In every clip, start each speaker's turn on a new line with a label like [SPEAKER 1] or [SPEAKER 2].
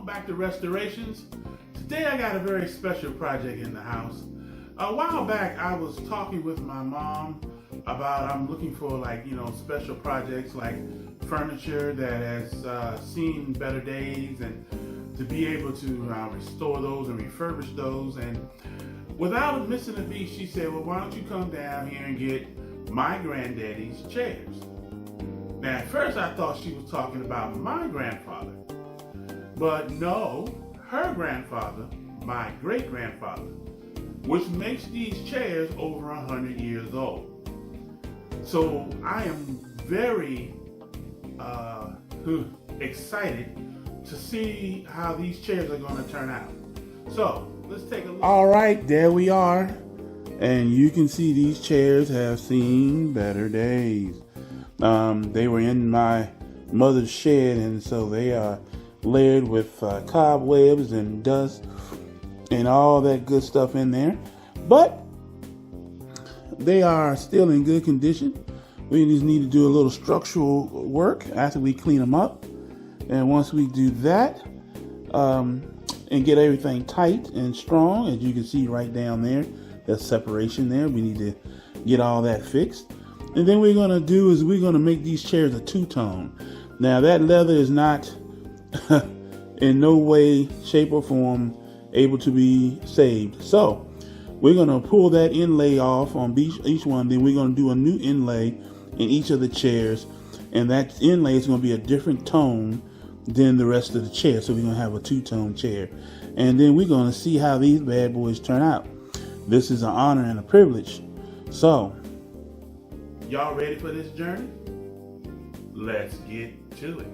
[SPEAKER 1] back to Restorations. Today I got a very special project in the house. A while back I was talking with my mom about I'm looking for special projects like furniture that has seen better days and to be able to restore those and refurbish those. And without missing a beat, she said, well, why don't you come down here and get my granddaddy's chairs. Now at first I thought she was talking about my grandfather, but no, her grandfather, my great-grandfather, which makes these chairs over 100 years old. So I am very excited to see how these chairs are going to turn out. So let's take a look. All right, there we are. And you can see these chairs have seen better days. They were in my mother's shed, and so they are layered with cobwebs and dust and all that good stuff in there. But they are still in good condition. We just need to do a little structural work after we clean them up. And once we do that, and get everything tight and strong, as you can see right down there, that separation there, we need to get all that fixed. And then we're going to do is we're going to make these chairs a two-tone. Now that leather is not in no way, shape, or form able to be saved. So we're going to pull that inlay off on each one. Then we're going to do a new inlay in each of the chairs. And that inlay is going to be a different tone than the rest of the chair. So we're going to have a two-tone chair. And then we're going to see how these bad boys turn out. This is an honor and a privilege. So, y'all ready for this journey? Let's get to it.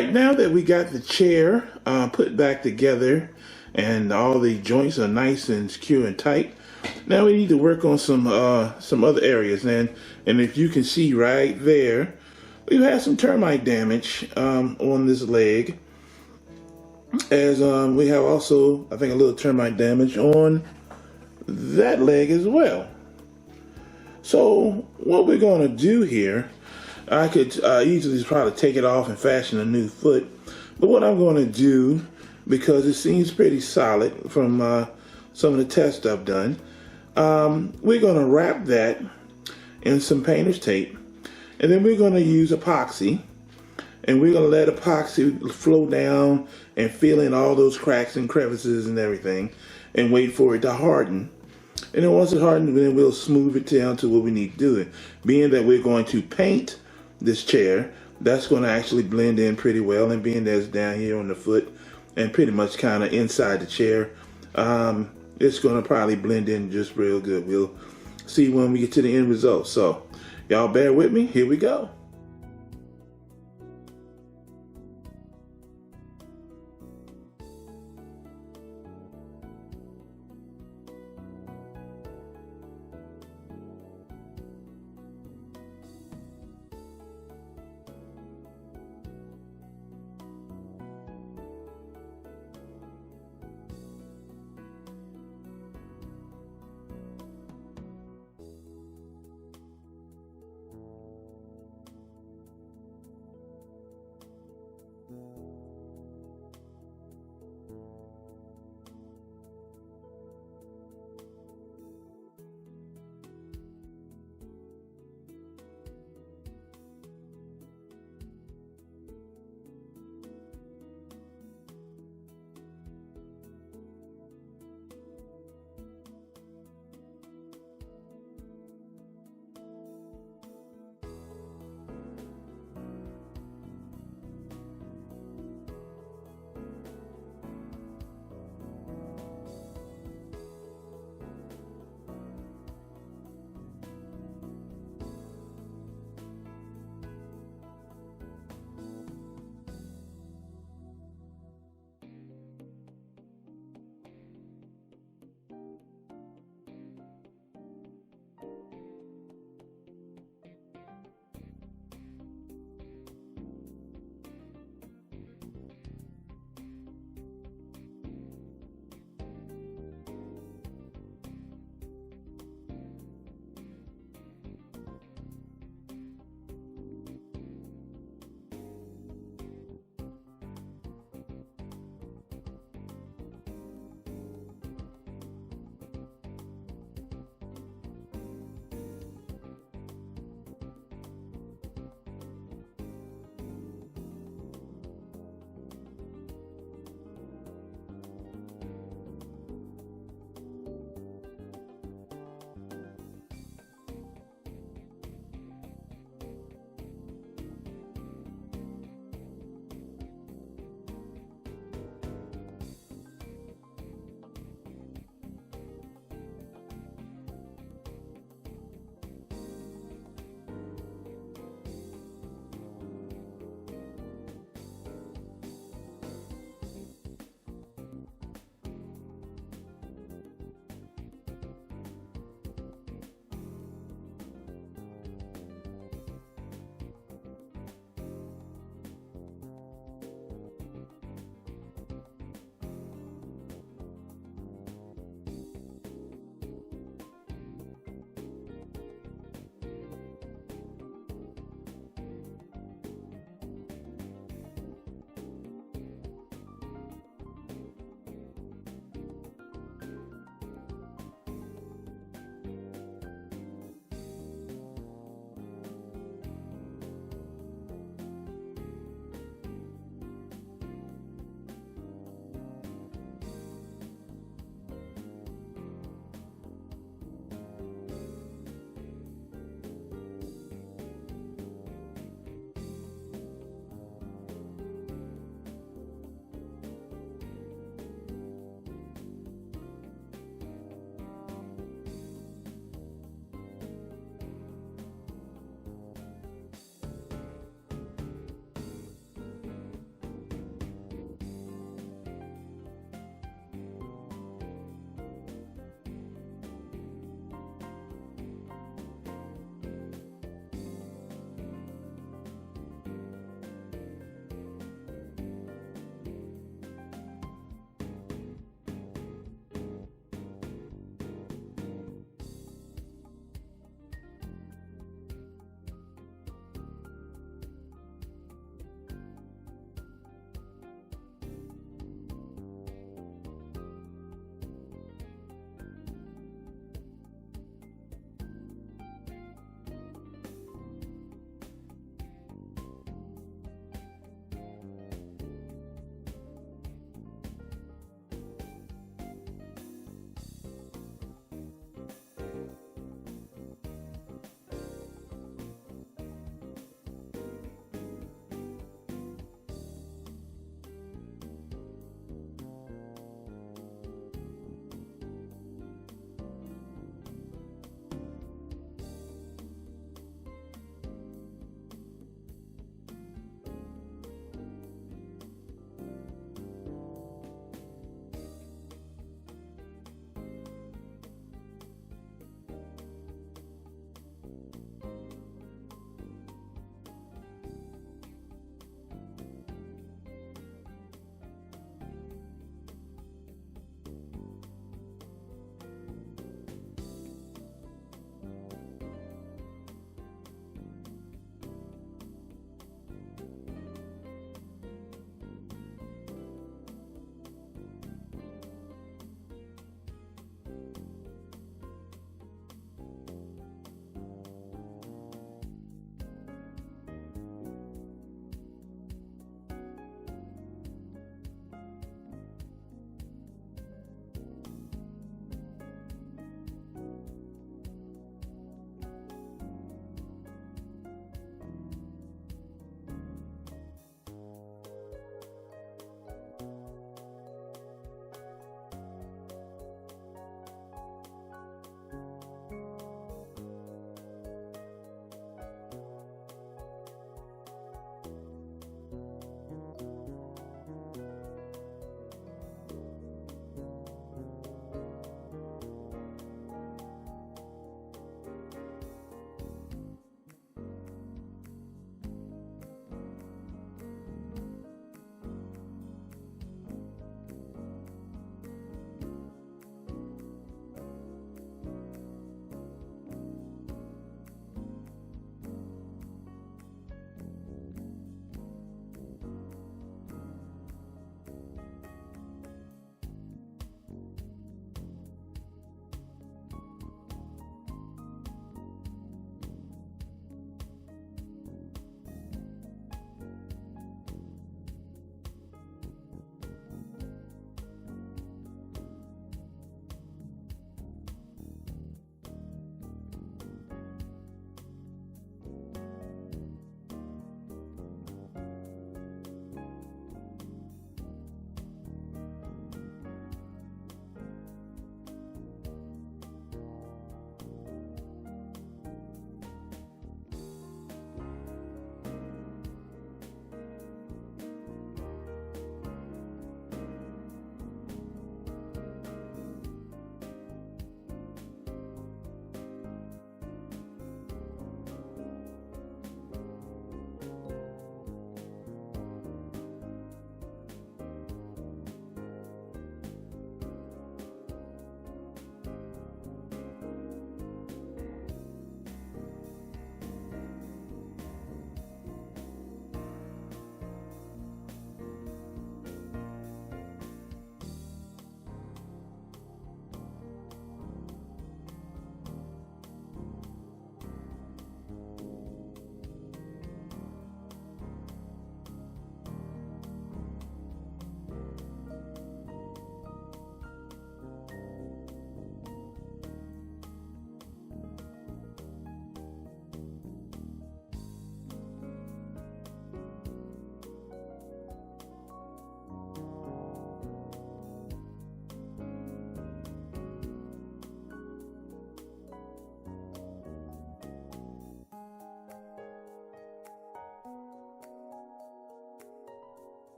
[SPEAKER 1] right, now that we got the chair put back together and all the joints are nice and secure and tight, now we need to work on some other areas. And if you can see right there, we've had some termite damage on this leg, as we have also, I think, a little termite damage on that leg as well. So what we're going to do here, I could easily probably take it off and fashion a new foot, but what I'm going to do, because it seems pretty solid from some of the tests I've done, we're going to wrap that in some painter's tape, and then we're going to use epoxy, and we're going to let epoxy flow down and fill in all those cracks and crevices and everything, and wait for it to harden. And then once it hardens, then we'll smooth it down to what we need to do it. Being that we're going to paint this chair, that's going to actually blend in pretty well, and being that it's down here on the foot and pretty much kind of inside the chair, it's going to probably blend in just real good. We'll see when we get to the end result. So y'all bear with me. Here we go.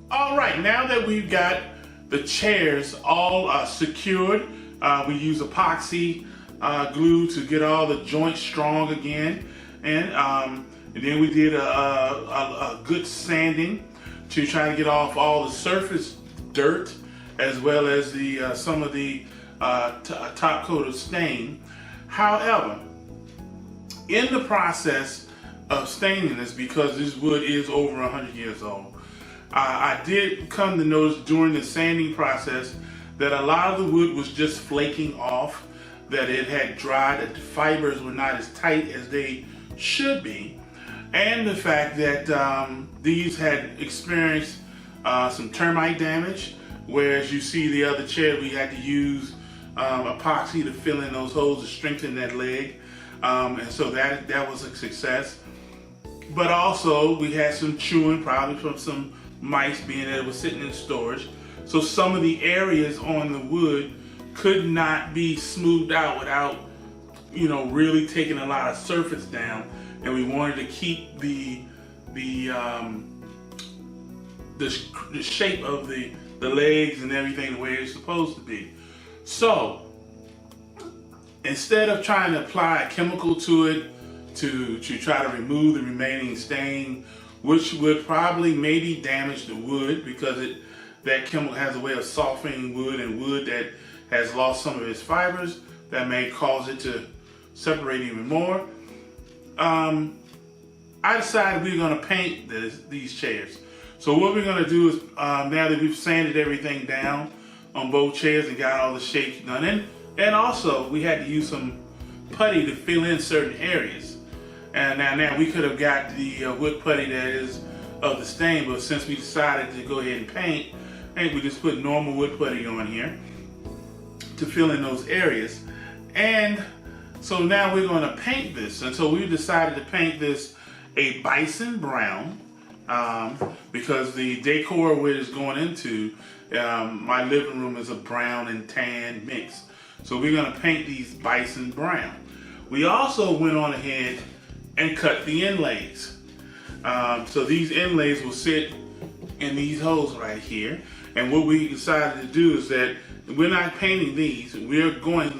[SPEAKER 1] All right, now that we've got the chairs all secured, we use epoxy glue to get all the joints strong again, and then we did a good sanding to try to get off all the surface dirt, as well as the some of the top coat of stain. However, in the process of staining this, because this wood is over 100 years old, I did come to notice during the sanding process that a lot of the wood was just flaking off, that it had dried, that the fibers were not as tight as they should be, and the fact that these had experienced some termite damage, whereas you see the other chair we had to use epoxy to fill in those holes to strengthen that leg, and so that was a success. But also we had some chewing, probably from some mice, being that it was sitting in storage. So some of the areas on the wood could not be smoothed out without, really taking a lot of surface down. And we wanted to keep the shape of the legs and everything the way it's supposed to be. So instead of trying to apply a chemical to it to try to remove the remaining stain, which would probably maybe damage the wood, because that chemical has a way of softening wood, and wood that has lost some of its fibers, that may cause it to separate even more. I decided we're going to paint these chairs. So what we're going to do is, now that we've sanded everything down on both chairs and got all the shapes done, and also we had to use some putty to fill in certain areas. And now we could have got the wood putty that is of the stain, but since we decided to go ahead and paint, we just put normal wood putty on here to fill in those areas. And so now we're going to paint this. And so we decided to paint this a bison brown, because the decor where it's going into, my living room is a brown and tan mix. So we're going to paint these bison brown. We also went on ahead and cut the inlays. So these inlays will sit in these holes right here. And what we decided to do is that we're not painting these. We're going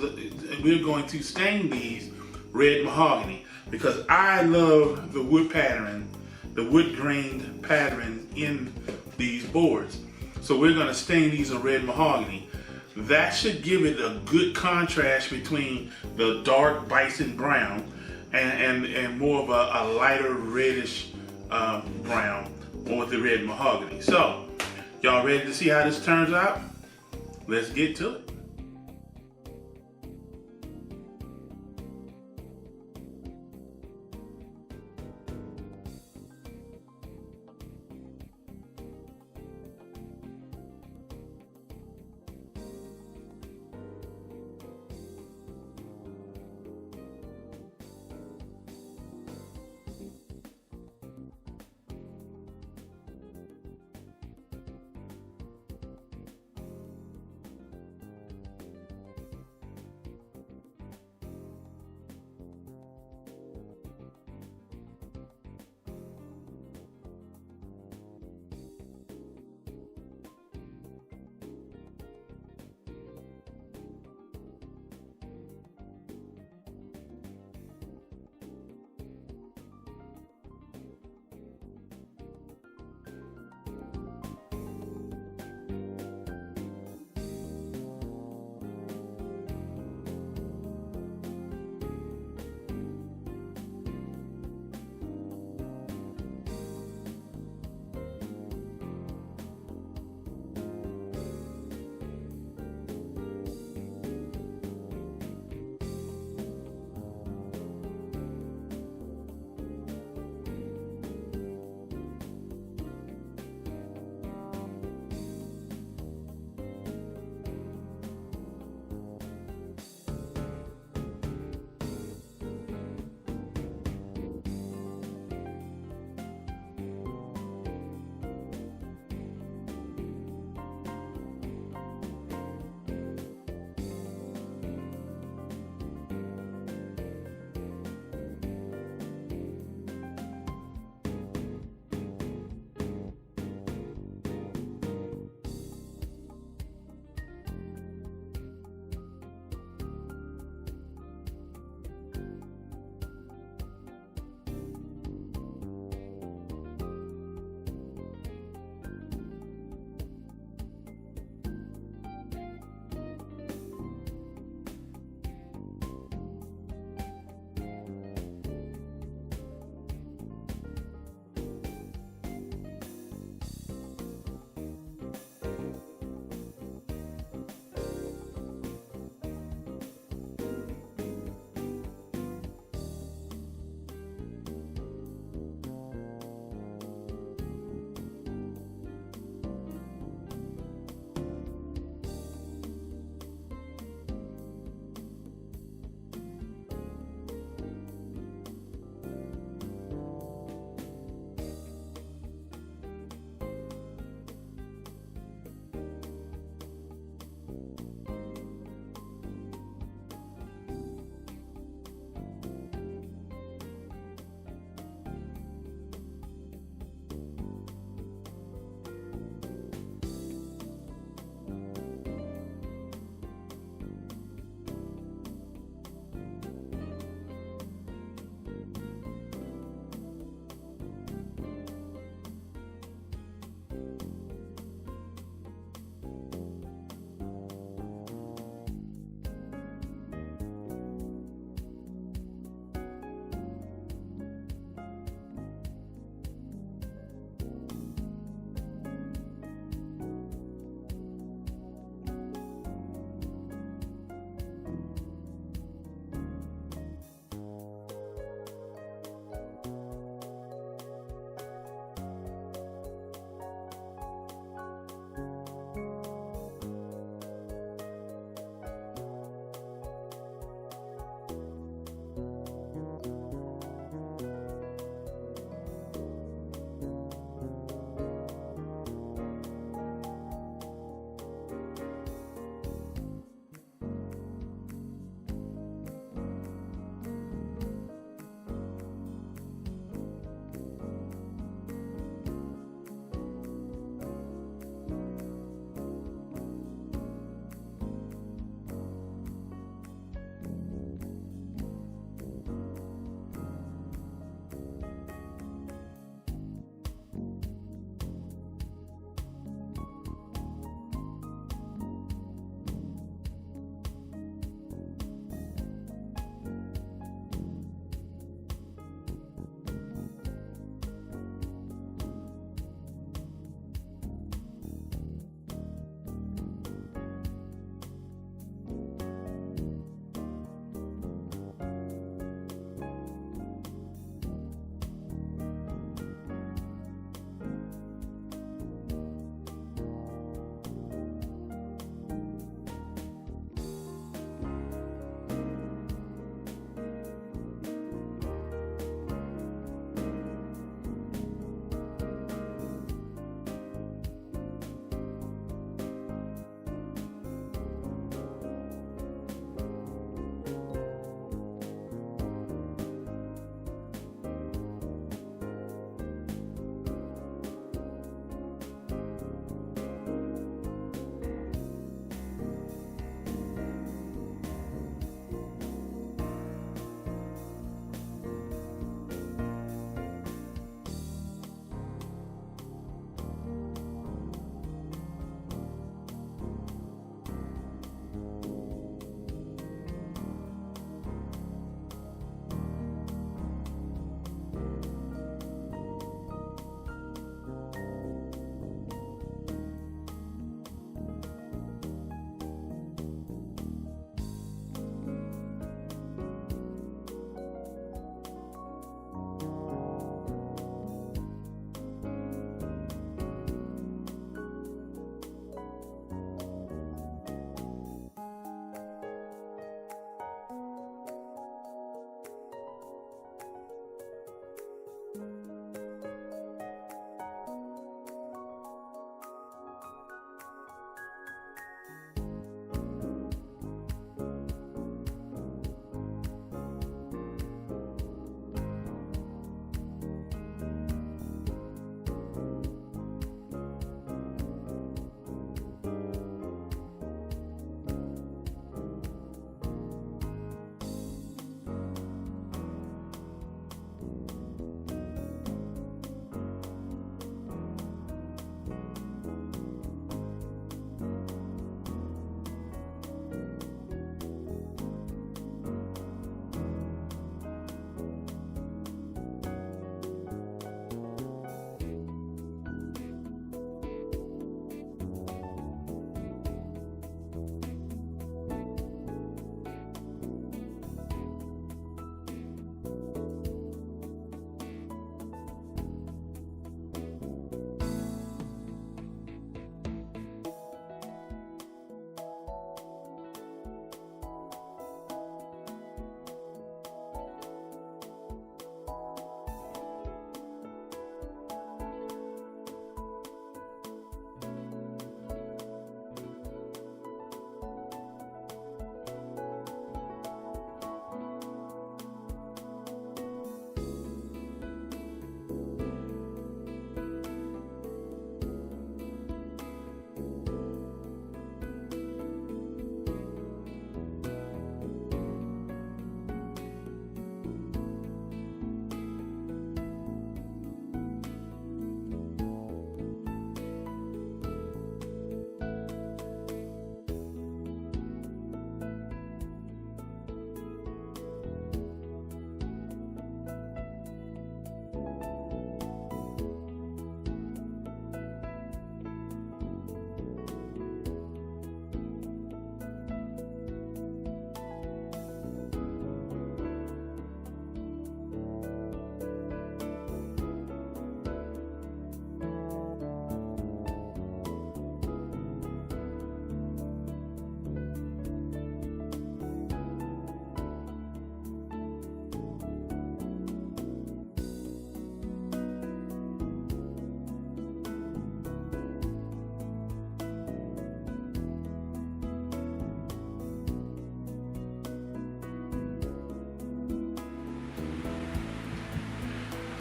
[SPEAKER 1] to stain these red mahogany, because I love the wood pattern, the wood grained pattern in these boards. So we're going to stain these a red mahogany. That should give it a good contrast between the dark bison brown and more of a lighter reddish brown with the red mahogany. So, y'all ready to see how this turns out? Let's get to it.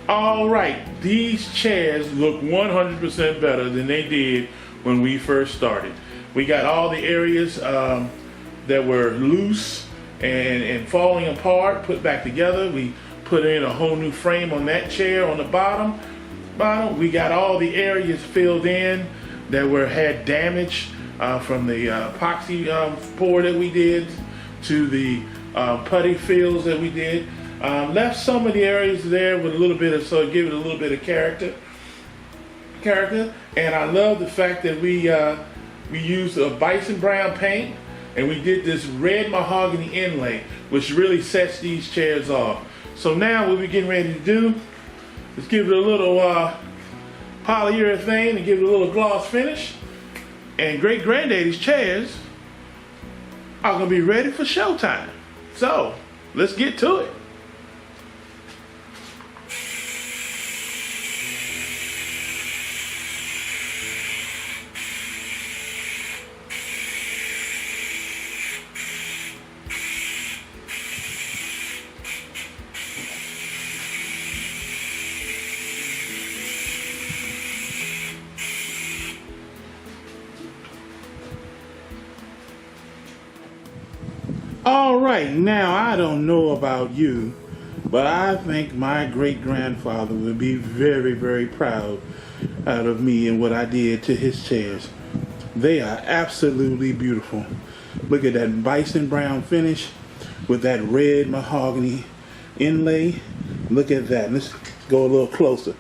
[SPEAKER 1] All right, these chairs look 100% better than they did when we first started. We got all the areas that were loose and falling apart put back together. We put in a whole new frame on that chair on the bottom. We got all the areas filled in that had damage from the epoxy pour that we did to the putty fills that we did. Left some of the areas there with a little bit of, so give it a little bit of character. And I love the fact that we used a Bison brown paint, and we did this red mahogany inlay, which really sets these chairs off. So now what we're getting ready to do is give it a little polyurethane and give it a little gloss finish. And great granddaddy's chairs are gonna be ready for showtime. So let's get to it. All right, now I don't know about you, but I think my great-grandfather would be very, very proud out of me and what I did to his chairs. They are absolutely beautiful. Look at that Bison brown finish with that red mahogany inlay. Look at that. Let's go a little closer.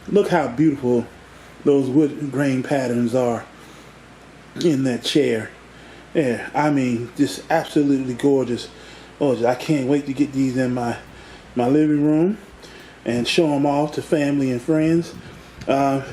[SPEAKER 1] Look how beautiful those wood grain patterns are in that chair. Yeah, I mean, just absolutely gorgeous. Oh, I can't wait to get these in my living room and show them off to family and friends. Like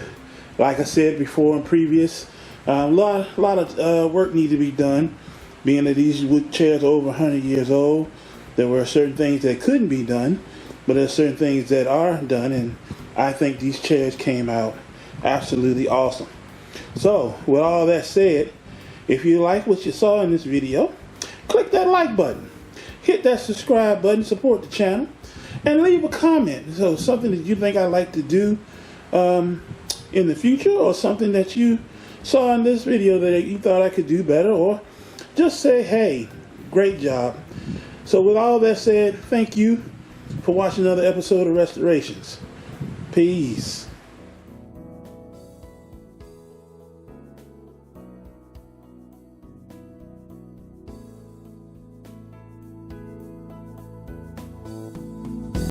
[SPEAKER 1] I said before in previous, a lot of work needs to be done. Being that these wood chairs are over 100 years old, there were certain things that couldn't be done, but there's certain things that are done, and I think these chairs came out absolutely awesome. So, with all that said, if you like what you saw in this video, click that like button, hit that subscribe button, support the channel, and leave a comment. So something that you think I'd like to do in the future, or something that you saw in this video that you thought I could do better, or just say, hey, great job. So with all that said, thank you for watching another episode of Restorations. Peace.